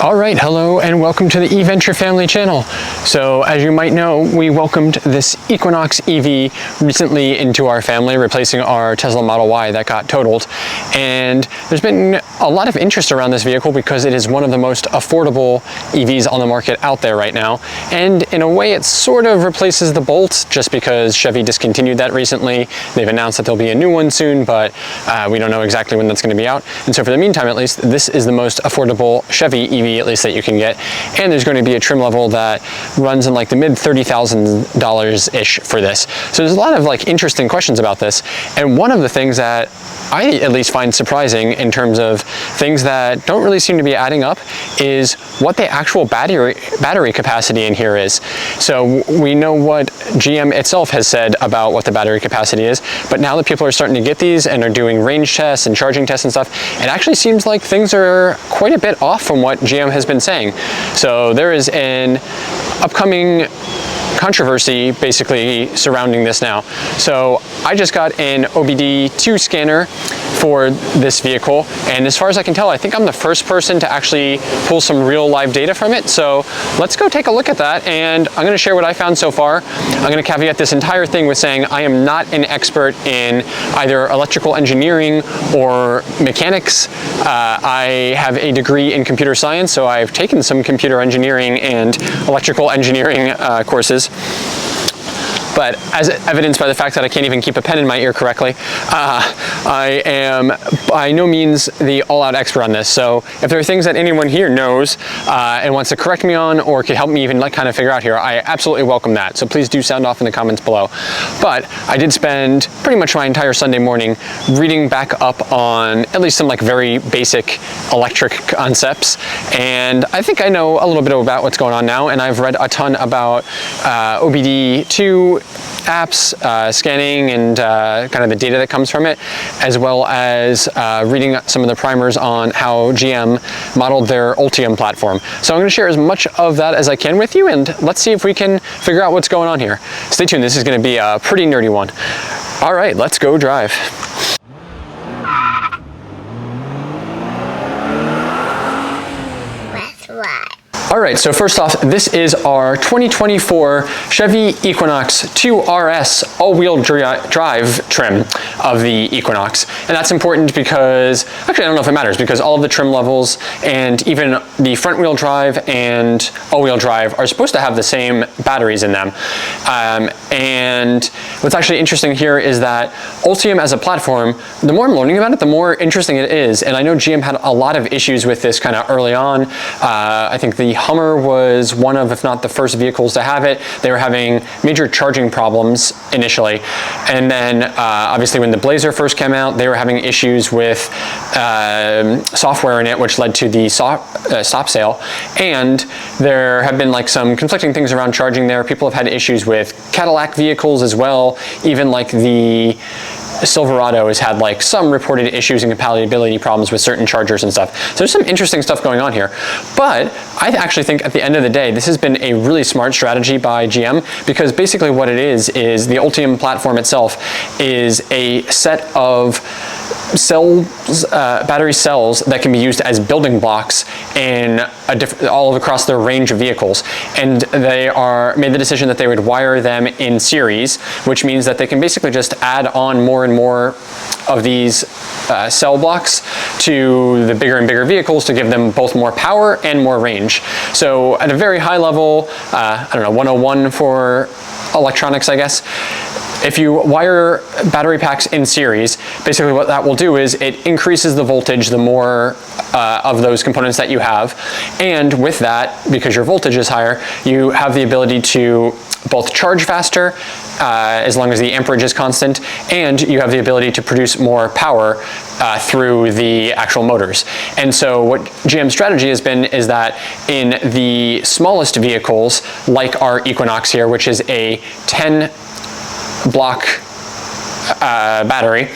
All right, hello and welcome to the eVenture family channel. So as you might know, we welcomed this Equinox EV recently into our family, replacing our Tesla Model Y that got totaled. And there's been a lot of interest around this vehicle because it is one of the most affordable EVs on the market out there right now. And in a way, it sort of replaces the Bolt just because Chevy discontinued that recently. They've announced that there'll be a new one soon, but we don't know exactly when that's going to be out. And so for the meantime, at least, this is the most affordable Chevy EV at least that you can get, and there's going to be a trim level that runs in like the mid $30,000-ish for this. So there's a lot of like interesting questions about this, and one of the things that I at least find surprising in terms of things that don't really seem to be adding up is what the actual battery capacity in here is. So we know what GM itself has said about what the battery capacity is, but now that people are starting to get these and are doing range tests and charging tests and stuff, it actually seems like things are quite a bit off from what GM has been saying. So there is an upcoming controversy basically surrounding this now. So I just got an OBD2 scanner for this vehicle, and as far as I can tell, I think I'm the first person to actually pull some real live data from it. So let's go take a look at that, and I'm going to share what I found so far. I'm going to caveat this entire thing with saying I am not an expert in either electrical engineering or mechanics. I have a degree in computer science, so I've taken some computer engineering and electrical engineering courses. But as evidenced by the fact that I can't even keep a pen in my ear correctly, I am by no means the all-out expert on this. So if there are things that anyone here knows and wants to correct me on, or could help me even like kind of figure out here, I absolutely welcome that. So please do sound off in the comments below. But I did spend pretty much my entire Sunday morning reading back up on at least some like very basic electric concepts, and I think I know a little bit about what's going on now, and I've read a ton about OBD2 apps, scanning, and kind of the data that comes from it, as well as reading some of the primers on how GM modeled their Ultium platform. So I'm going to share as much of that as I can with you, and let's see if we can figure out what's going on here. Stay tuned, this is going to be a pretty nerdy one. All right, let's go drive. That's right. All right, so first off, this is our 2024 Chevy Equinox 2RS all-wheel drive trim of the Equinox. And that's important because, actually I don't know if it matters, because all of the trim levels and even the front-wheel drive and all-wheel drive are supposed to have the same batteries in them. And what's actually interesting here is that Ultium as a platform, the more I'm learning about it, the more interesting it is. And I know GM had a lot of issues with this kind of early on. I think the Hummer was one of, if not the first vehicles to have it. They were having major charging problems initially. And then obviously when the Blazer first came out, they were having issues with software in it, which led to the stop sale. And there have been like some conflicting things around charging there. People have had issues with Cadillac vehicles as well. Even like the Silverado has had like some reported issues and compatibility problems with certain chargers and stuff. So there's some interesting stuff going on here. But I actually think at the end of the day, this has been a really smart strategy by GM, because basically what it is the Ultium platform itself is a set of cells, battery cells that can be used as building blocks in all across their range of vehicles. And they made the decision that they would wire them in series, which means that they can basically just add on more and more of these cell blocks to the bigger and bigger vehicles to give them both more power and more range. So at a very high level, I don't know, 101 for electronics, I guess. If you wire battery packs in series, basically what that will do is it increases the voltage the more of those components that you have. And with that, because your voltage is higher, you have the ability to both charge faster, as long as the amperage is constant, and you have the ability to produce more power through the actual motors. And so what GM's strategy has been is that in the smallest vehicles, like our Equinox here, which is a 10 block battery,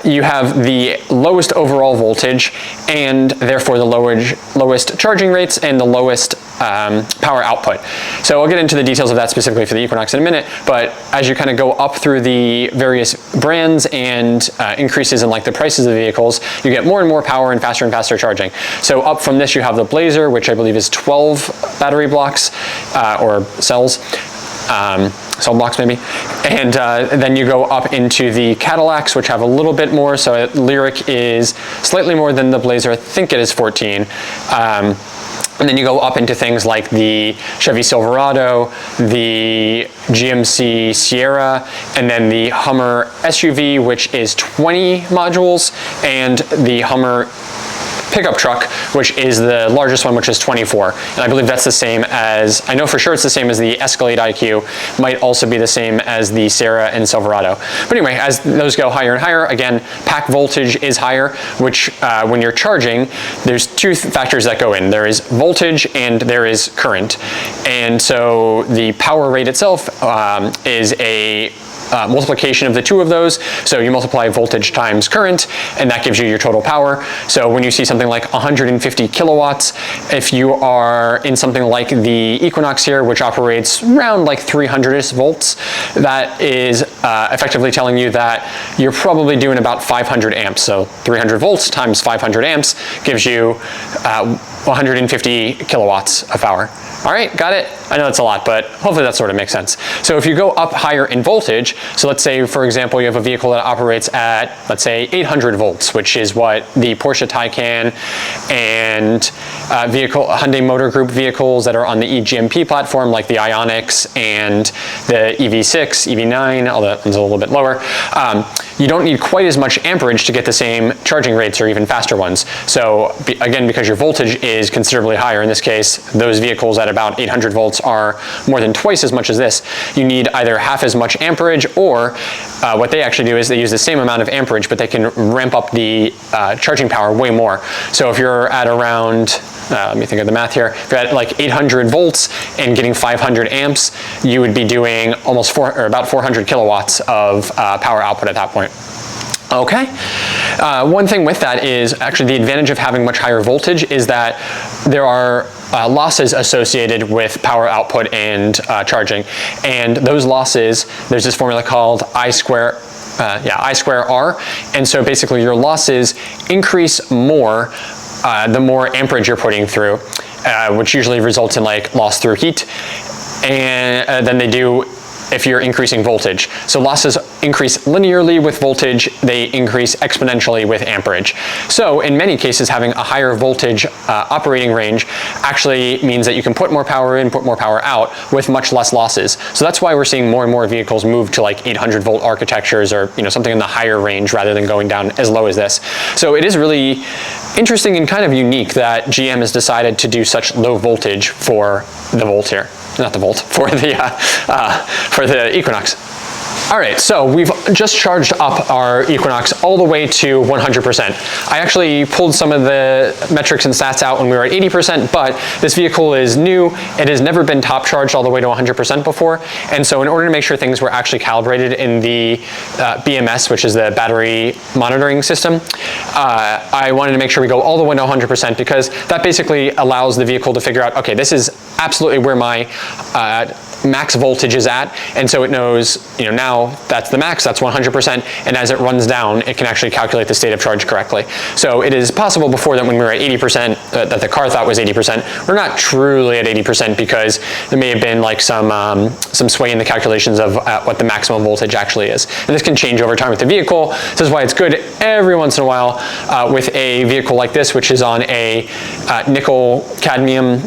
you have the lowest overall voltage and therefore the lowest charging rates and the lowest power output. So I'll get into the details of that specifically for the Equinox in a minute, but as you kind of go up through the various brands and increases in like the prices of the vehicles, you get more and more power and faster charging. So up from this you have the Blazer, which I believe is 12 battery blocks or cells. Cell blocks maybe, and then you go up into the Cadillacs, which have a little bit more. So Lyric is slightly more than the Blazer. I think it is 14. And then you go up into things like the Chevy Silverado, the GMC Sierra, and then the Hummer SUV, which is 20 modules, and the Hummer pickup truck, which is the largest one, which is 24. And I believe that's the same as, I know for sure it's the same as the Escalade IQ, might also be the same as the Sierra and Silverado. But anyway, as those go higher and higher, again, pack voltage is higher, which when you're charging, there's two factors that go in. There is voltage and there is current. And so the power rate itself is a multiplication of the two of those. So you multiply voltage times current, and that gives you your total power. So when you see something like 150 kilowatts, if you are in something like the Equinox here, which operates around like 300 volts, that is effectively telling you that you're probably doing about 500 amps. So 300 volts times 500 amps gives you 150 kilowatts of power. All right, got it? I know it's a lot, but hopefully that sort of makes sense. So if you go up higher in voltage, so let's say, for example, you have a vehicle that operates at, let's say, 800 volts, which is what the Porsche Taycan and Hyundai Motor Group vehicles that are on the eGMP platform, like the Ioniqs and the EV6, EV9, although that one's a little bit lower. You don't need quite as much amperage to get the same charging rates or even faster ones. So again, because your voltage is considerably higher, in this case, those vehicles at about 800 volts are more than twice as much as this. You need either half as much amperage, or what they actually do is they use the same amount of amperage, but they can ramp up the charging power way more. So if you're at around, let me think of the math here, if you're at like 800 volts and getting 500 amps, you would be doing almost about 400 kilowatts of power output at that point. Okay, one thing with that is actually the advantage of having much higher voltage is that there are losses associated with power output and charging. And those losses, there's this formula called I square R. And so basically your losses increase more the more amperage you're putting through, which usually results in like loss through heat, and than they do if you're increasing voltage. So losses increase linearly with voltage, they increase exponentially with amperage. So in many cases, having a higher voltage operating range actually means that you can put more power in, put more power out with much less losses. So that's why we're seeing more and more vehicles move to like 800 volt architectures, or something in the higher range rather than going down as low as this. So it is really interesting and kind of unique that GM has decided to do such low voltage for the Volt here. Not the Volt, for the Equinox. All right, so we've just charged up our Equinox all the way to 100%. I actually pulled some of the metrics and stats out when we were at 80%, but this vehicle is new. It has never been top charged all the way to 100% before. And so in order to make sure things were actually calibrated in the BMS, which is the battery monitoring system, I wanted to make sure we go all the way to 100%, because that basically allows the vehicle to figure out, okay, this is absolutely where my max voltage is at, and so it knows, now that's the max, that's 100%, and as it runs down, it can actually calculate the state of charge correctly. So it is possible before that when we were at 80%, that the car thought was 80%, we're not truly at 80% because there may have been like some sway in the calculations of what the maximum voltage actually is. And this can change over time with the vehicle. This is why it's good every once in a while with a vehicle like this, which is on a nickel cadmium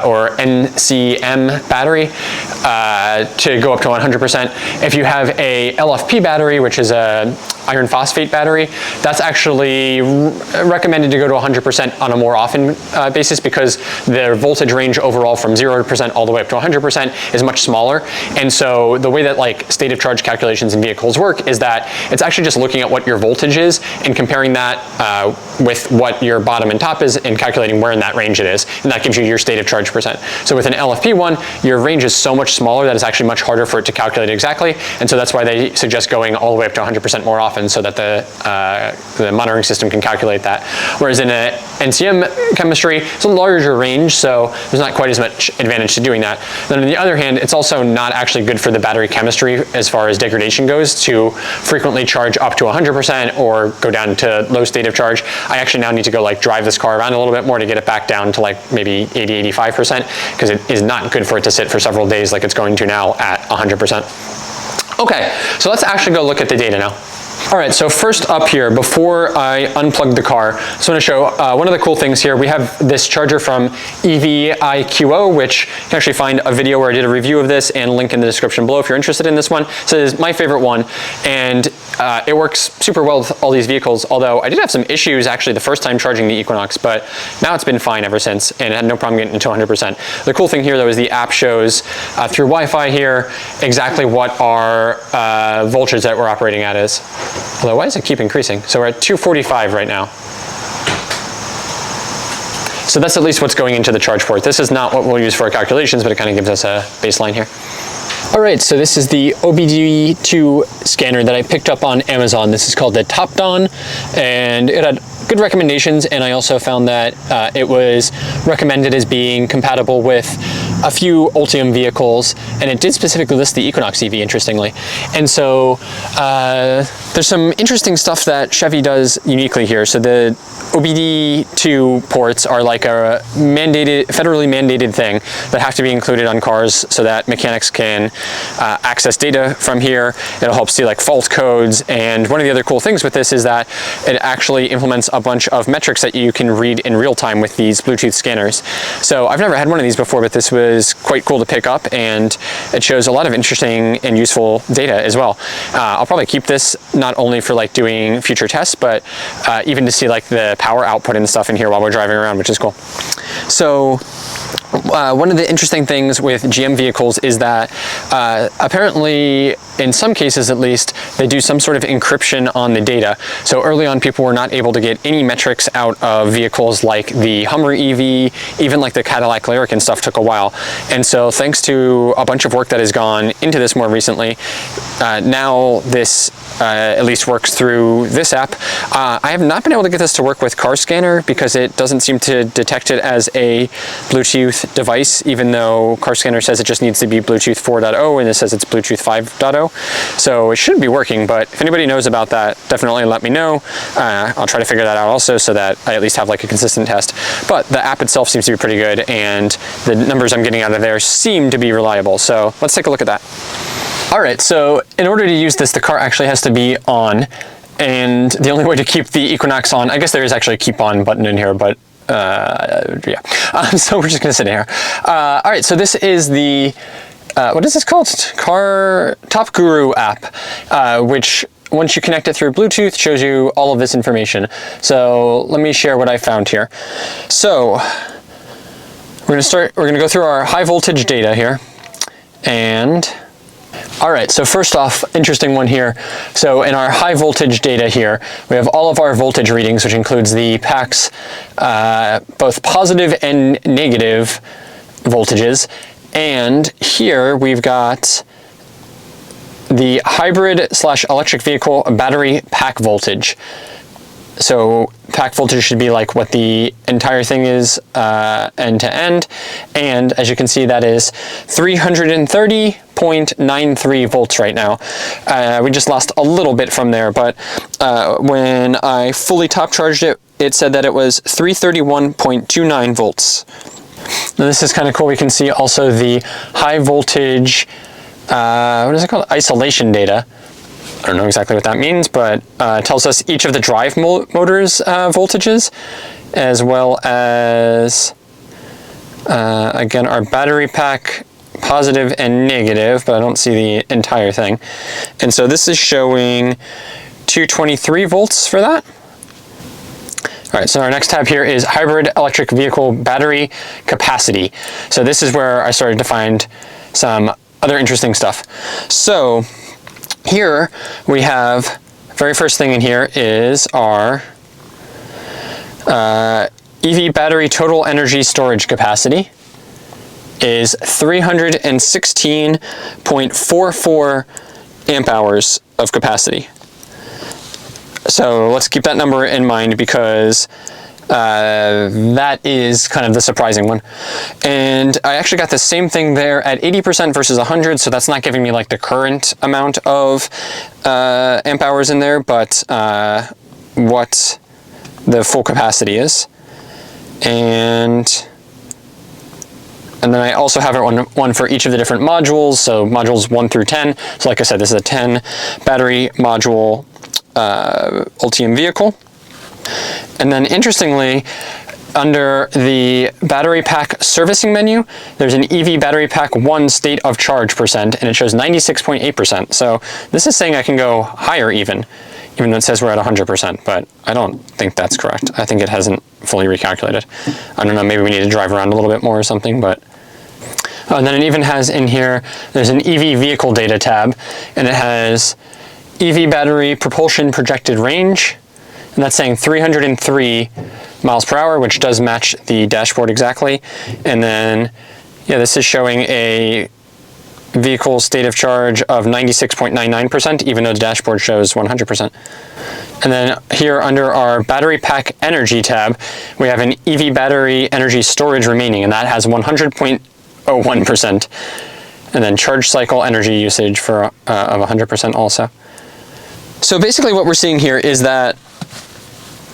or NCM battery to go up to 100%. If you have a LFP battery, which is a iron phosphate battery, that's actually recommended to go to 100% on a more often basis, because the voltage range overall from 0% all the way up to 100% is much smaller. And so the way that like state of charge calculations in vehicles work is that it's actually just looking at what your voltage is and comparing that with what your bottom and top is and calculating where in that range it is. And that gives you your state of charge percent. So with an LFP one, your range is so much smaller that it's actually much harder for it to calculate exactly. And so that's why they suggest going all the way up to 100% more often so that the monitoring system can calculate that. Whereas in a NCM chemistry, it's a larger range, so there's not quite as much advantage to doing that. Then on the other hand, it's also not actually good for the battery chemistry as far as degradation goes to frequently charge up to 100% or go down to low state of charge. I actually now need to go like drive this car around a little bit more to get it back down to like maybe 80, 85%, because it is not good for it to sit for several days like it's going to now at 100%. Okay, so let's actually go look at the data now. All right, so first up here, before I unplug the car, I just want to show one of the cool things here. We have this charger from EVIQO, which you can actually find a video where I did a review of this and link in the description below if you're interested in this one. So this is my favorite one, and it works super well with all these vehicles, although I did have some issues actually the first time charging the Equinox, but now it's been fine ever since, and it had no problem getting to 100%. The cool thing here though is the app shows through Wi-Fi here exactly what our voltage that we're operating at is. Although, why does it keep increasing? So we're at 245 right now. So that's at least what's going into the charge port. This is not what we'll use for our calculations, but it kind of gives us a baseline here. All right, so this is the OBD2 scanner that I picked up on Amazon. This is called the TOPDON, and it had good recommendations, and I also found that it was recommended as being compatible with a few Ultium vehicles, and it did specifically list the Equinox EV, interestingly. And so there's some interesting stuff that Chevy does uniquely here. So the OBD2 ports are like a federally mandated thing that have to be included on cars so that mechanics can access data from here. It'll help see like fault codes, and one of the other cool things with this is that it actually implements a bunch of metrics that you can read in real time with these Bluetooth scanners. So I've never had one of these before, but this was quite cool to pick up, and it shows a lot of interesting and useful data as well. I'll probably keep this not only for like doing future tests, but even to see like the power output and stuff in here while we're driving around, which is cool. So one of the interesting things with GM vehicles is that apparently, in some cases at least, they do some sort of encryption on the data. So early on, people were not able to get any metrics out of vehicles like the Hummer EV, even like the Cadillac Lyriq and stuff took a while. And so thanks to a bunch of work that has gone into this more recently, now this at least works through this app. I have not been able to get this to work with Car Scanner because it doesn't seem to detect it as a Bluetooth device, even though Car Scanner says it just needs to be Bluetooth 4.0 and it says it's Bluetooth 5.0. So it should be working, but if anybody knows about that, definitely let me know. I'll try to figure that out also so that I at least have like a consistent test. But the app itself seems to be pretty good, and the numbers I'm getting out of there seem to be reliable. So let's take a look at that. All right, so in order to use this, the car actually has to be on, and the only way to keep the Equinox on, I guess there is actually a keep on button in here, but yeah. So we're just gonna sit here. All right, so this is the, what is this called? Cartop Guru App, which once you connect it through Bluetooth, shows you all of this information. So let me share what I found here. So we're gonna go through our high voltage data here, and all right, so first off, interesting one here. So in our high voltage data here, we have all of our voltage readings, which includes the packs, both positive and negative voltages. And here we've got the hybrid/electric vehicle battery pack voltage. So pack voltage should be like what the entire thing is end to end. And as you can see, that is 330.93 volts right now. We just lost a little bit from there, but when I fully top charged it, it said that it was 331.29 volts. Now this is kind of cool. We can see also the high voltage, what is it called? Isolation data. I don't know exactly what that means, but it tells us each of the drive motors voltages, as well as, again, our battery pack positive and negative, but I don't see the entire thing. And so this is showing 223 volts for that. All right, so our next tab here is hybrid electric vehicle battery capacity. So this is where I started to find some other interesting stuff. So here we have, very first thing in here is our EV battery total energy storage capacity. is 316.44 amp hours of capacity. So let's keep that number in mind because that is kind of the surprising one. And I actually got the same thing there at 80% versus 100, so that's not giving me like the current amount of amp hours in there, but what the full capacity is. And then I also have one for each of the different modules, so modules 1 through 10. So like I said, this is a 10 battery module Ultium vehicle. And then interestingly, under the battery pack servicing menu, there's an EV battery pack 1 state of charge percent, and it shows 96.8%. So this is saying I can go higher even though it says we're at 100%, but I don't think that's correct. I think it hasn't fully recalculated. I don't know, maybe we need to drive around a little bit more or something, but... and then it even has in here, there's an EV vehicle data tab, and it has EV battery propulsion projected range, and that's saying 303 miles per hour, which does match the dashboard exactly. And then, yeah, this is showing a vehicle state of charge of 96.99%, even though the dashboard shows 100%. And then here under our battery pack energy tab, we have an EV battery energy storage remaining, and that has 100.01%. And then charge cycle energy usage for of 100% also. So basically what we're seeing here is that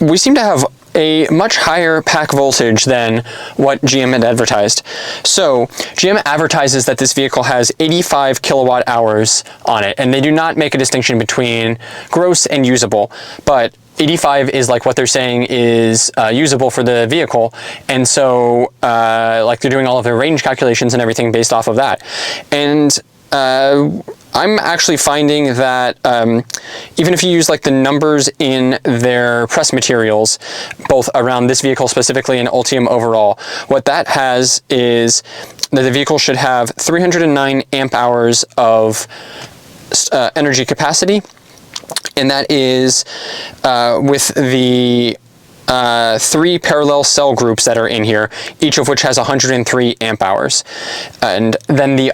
we seem to have a much higher pack voltage than what GM had advertised. So GM advertises that this vehicle has 85 kilowatt hours on it, and they do not make a distinction between gross and usable, but 85 is like what they're saying is usable for the vehicle, and so like they're doing all of their range calculations and everything based off of that. And I'm actually finding that even if you use like the numbers in their press materials, both around this vehicle specifically and Ultium overall, what that has is that the vehicle should have 309 amp hours of energy capacity, and that is with the 3 parallel cell groups that are in here, each of which has 103 amp hours. And then the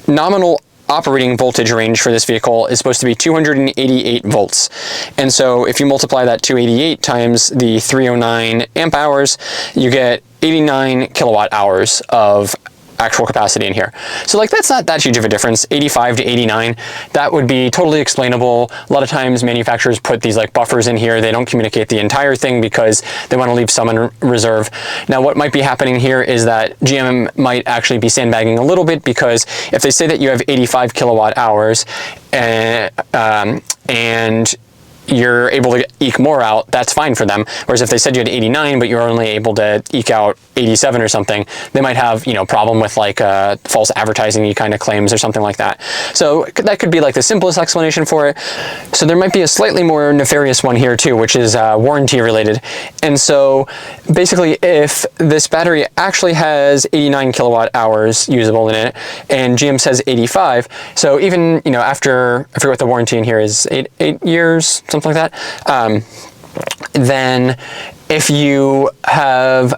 nominal operating voltage range for this vehicle is supposed to be 288 volts. And so if you multiply that 288 times the 309 amp hours, you get 89 kilowatt hours of actual capacity in here. So like that's not that huge of a difference, 85 to 89. That would be totally explainable. A lot of times manufacturers put these like buffers in here. They don't communicate the entire thing because they want to leave some in reserve. Now what might be happening here is that GM might actually be sandbagging a little bit, because if they say that you have 85 kilowatt hours and you're able to eke more out, that's fine for them. Whereas if they said you had 89, but you're only able to eke out 87 or something, they might have, you know, problem with like false advertising kind of claims or something like that. So that could be like the simplest explanation for it. So there might be a slightly more nefarious one here too, which is warranty related. And so basically if this battery actually has 89 kilowatt hours usable in it, and GM says 85, so even, you know, after, I forget what the warranty in here is, 8 years, something like that, then if you have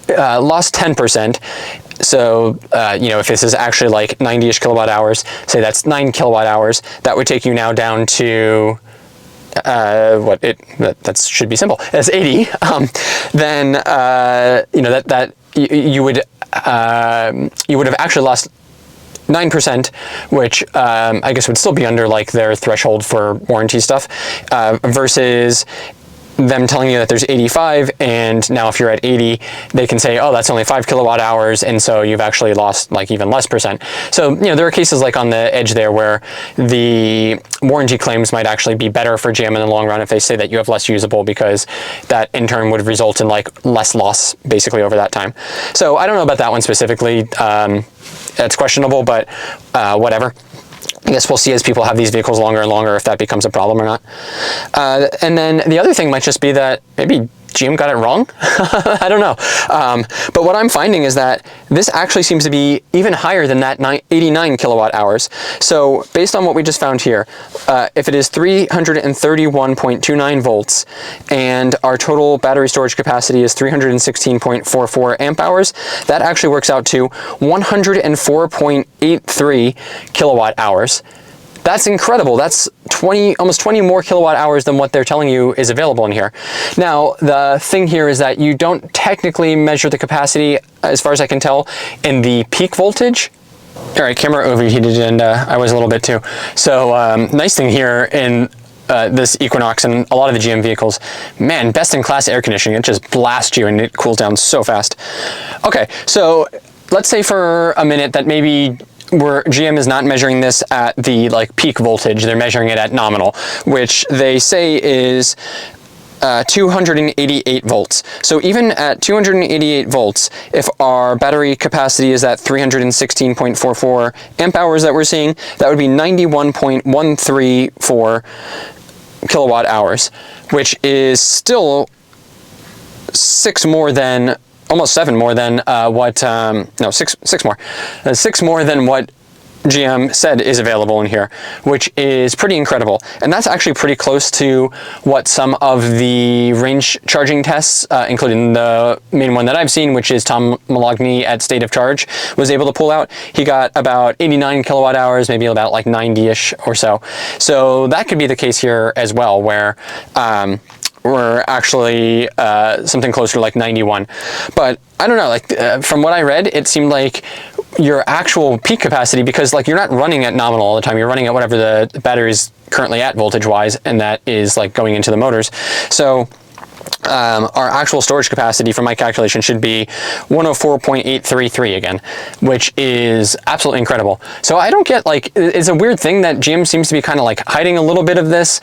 lost 10%, so you know, if this is actually like 90-ish kilowatt hours, say that's 9 kilowatt hours, that would take you now down to that should be simple, that's 80. Then you know, that you would have actually lost 9%, which I guess would still be under like their threshold for warranty stuff, versus them telling you that there's 85, and now if you're at 80, they can say, oh, that's only 5 kilowatt hours, and so you've actually lost like even less percent. So, you know, there are cases like on the edge there where the warranty claims might actually be better for GM in the long run if they say that you have less usable, because that in turn would result in like less loss basically over that time. So I don't know about that one specifically. It's questionable, but whatever. I guess we'll see as people have these vehicles longer and longer if that becomes a problem or not. And then the other thing might just be that maybe GM got it wrong? I don't know. But what I'm finding is that this actually seems to be even higher than that 89 kilowatt hours. So based on what we just found here, if it is 331.29 volts and our total battery storage capacity is 316.44 amp hours, that actually works out to 104.83 kilowatt hours. That's incredible. That's almost 20 more kilowatt hours than what they're telling you is available in here. Now, the thing here is that you don't technically measure the capacity, as far as I can tell, in the peak voltage. All right, camera overheated, and I was a little bit too. So nice thing here in this Equinox and a lot of the GM vehicles, man, best in class air conditioning. It just blasts you and it cools down so fast. Okay, so let's say for a minute that maybe GM is not measuring this at the peak voltage, they're measuring it at nominal, which they say is 288 volts. So even at 288 volts, if our battery capacity is at 316.44 amp hours that we're seeing, that would be 91.134 kilowatt hours, which is still almost 7 more than six more than what GM said is available in here, which is pretty incredible. And that's actually pretty close to what some of the range charging tests, including the main one that I've seen, which is Tom Malogny at State of Charge, was able to pull out. He got about 89 kilowatt hours, maybe about 90-ish or so. So that could be the case here as well, where we're actually something closer to 91. But I don't know, from what I read, it seemed like your actual peak capacity, because you're not running at nominal all the time, you're running at whatever the battery's currently at voltage wise, and that is going into the motors. So our actual storage capacity from my calculation should be 104.833 again, which is absolutely incredible. So I don't get, it's a weird thing that GM seems to be kind of hiding a little bit of this.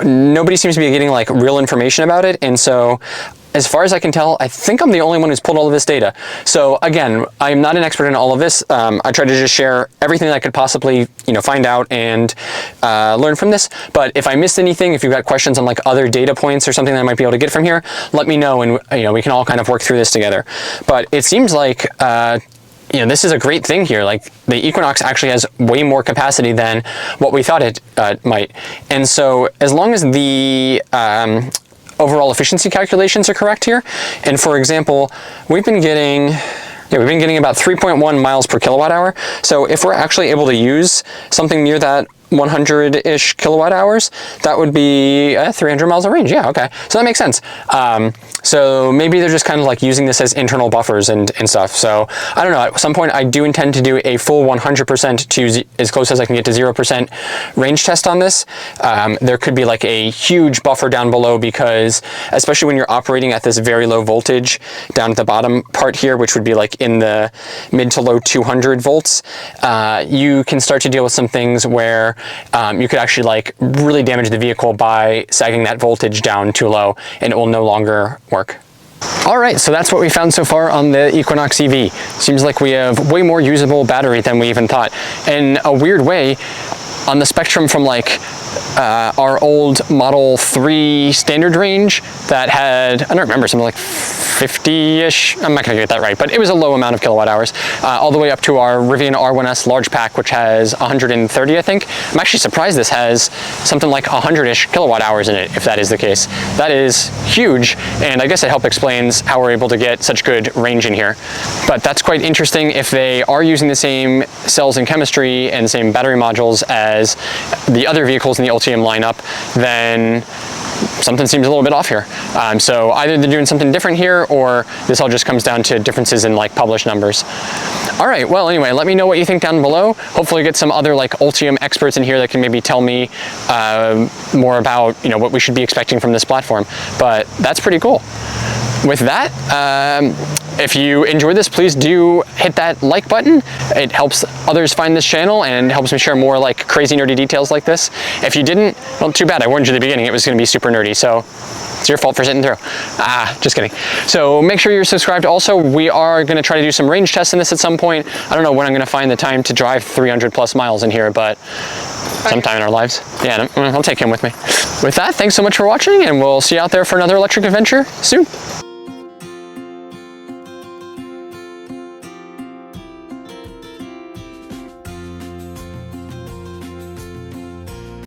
Nobody seems to be getting real information about it, and so as far as I can tell, I think I'm the only one who's pulled all of this data. So again, I'm not an expert in all of this. I try to just share everything that I could possibly, find out and learn from this. But if I missed anything, if you've got questions on other data points or something that I might be able to get from here, let me know, and we can all kind of work through this together. But it seems like this is a great thing here. The Equinox actually has way more capacity than what we thought it might. And so as long as the overall efficiency calculations are correct here, and for example, we've been getting about 3.1 miles per kilowatt hour. So if we're actually able to use something near that 100-ish kilowatt hours, that would be 300 miles of range. Yeah, okay. So that makes sense. So maybe they're just kind of using this as internal buffers and stuff. So I don't know. At some point, I do intend to do a full 100% to as close as I can get to 0% range test on this. There could be a huge buffer down below, because especially when you're operating at this very low voltage down at the bottom part here, which would be in the mid to low 200 volts, you can start to deal with some things where you could actually really damage the vehicle by sagging that voltage down too low, and it will no longer work. All right, so that's what we found so far on the Equinox EV. Seems like we have way more usable battery than we even thought. In a weird way, on the spectrum from our old Model 3 standard range that had, I don't remember, something 50-ish, I'm not gonna get that right, but it was a low amount of kilowatt hours, all the way up to our Rivian R1S large pack, which has 130, I think. I'm actually surprised this has something 100-ish kilowatt hours in it, if that is the case. That is huge, and I guess it helps explains how we're able to get such good range in here. But that's quite interesting. If they are using the same cells and chemistry and same battery modules as the other vehicles in the Ultium lineup, then something seems a little bit off here. So either they're doing something different here, or this all just comes down to differences in published numbers. All right, well, anyway, let me know what you think down below. Hopefully get some other Ultium experts in here that can maybe tell me more about what we should be expecting from this platform. But that's pretty cool. With that, if you enjoyed this, please do hit that like button. It helps others find this channel and helps me share more crazy nerdy details like this. If you didn't, well, too bad. I warned you at the beginning it was going to be super nerdy, so it's your fault for sitting through. Just kidding. So make sure you're subscribed. Also, we are going to try to do some range tests in this at some point. I don't know when I'm going to find the time to drive 300 plus miles in here, but sometime in our lives. Yeah, I'll take him with me. With that, thanks so much for watching, and we'll see you out there for another electric adventure soon.